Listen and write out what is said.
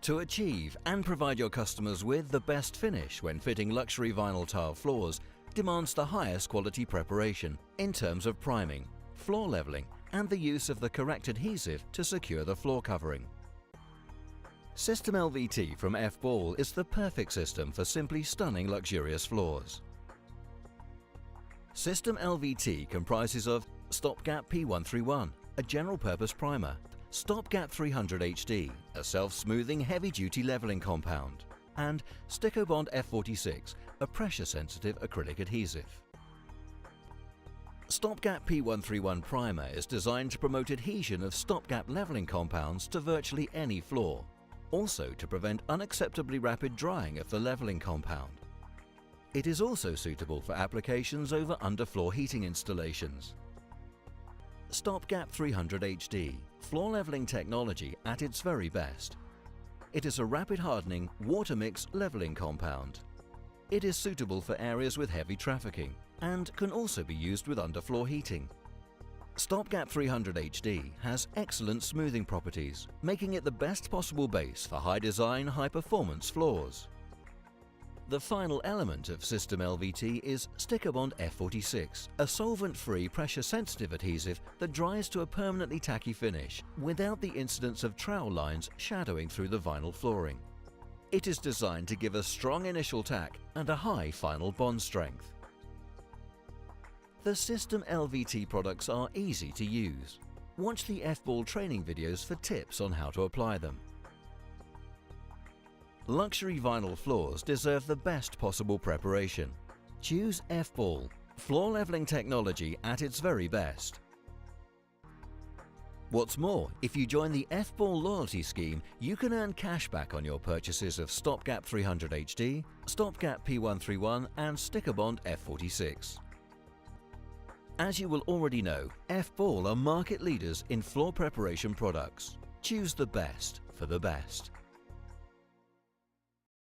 To achieve and provide your customers with the best finish when fitting luxury vinyl tile floors demands the highest quality preparation in terms of priming, floor leveling, and the use of the correct adhesive to secure the floor covering. System LVT from F-Ball is the perfect system for simply stunning luxurious floors. System LVT comprises of Stopgap P131, a general-purpose primer, Stopgap 300 HD, a self-smoothing heavy-duty leveling compound, and Styccobond F46, a pressure-sensitive acrylic adhesive. Stopgap P131 primer is designed to promote adhesion of stopgap leveling compounds to virtually any floor, also to prevent unacceptably rapid drying of the leveling compound. It is also suitable for applications over underfloor heating installations. Stopgap 300 HD, floor leveling technology at its very best. It is a rapid hardening, water mix leveling compound. It is suitable for areas with heavy trafficking and can also be used with underfloor heating. Stopgap 300 HD has excellent smoothing properties, making it the best possible base for high design, high performance floors. The final element of System LVT is Styccobond F46, a solvent-free pressure-sensitive adhesive that dries to a permanently tacky finish without the incidence of trowel lines shadowing through the vinyl flooring. It is designed to give a strong initial tack and a high final bond strength. The System LVT products are easy to use. Watch the F-Ball training videos for tips on how to apply them. Luxury vinyl floors deserve the best possible preparation. Choose F-Ball, floor leveling technology at its very best. What's more, if you join the F-Ball loyalty scheme, you can earn cash back on your purchases of Stopgap 300 HD, Stopgap P131 and Styccobond F46. As you will already know, F-Ball are market leaders in floor preparation products. Choose the best for the best.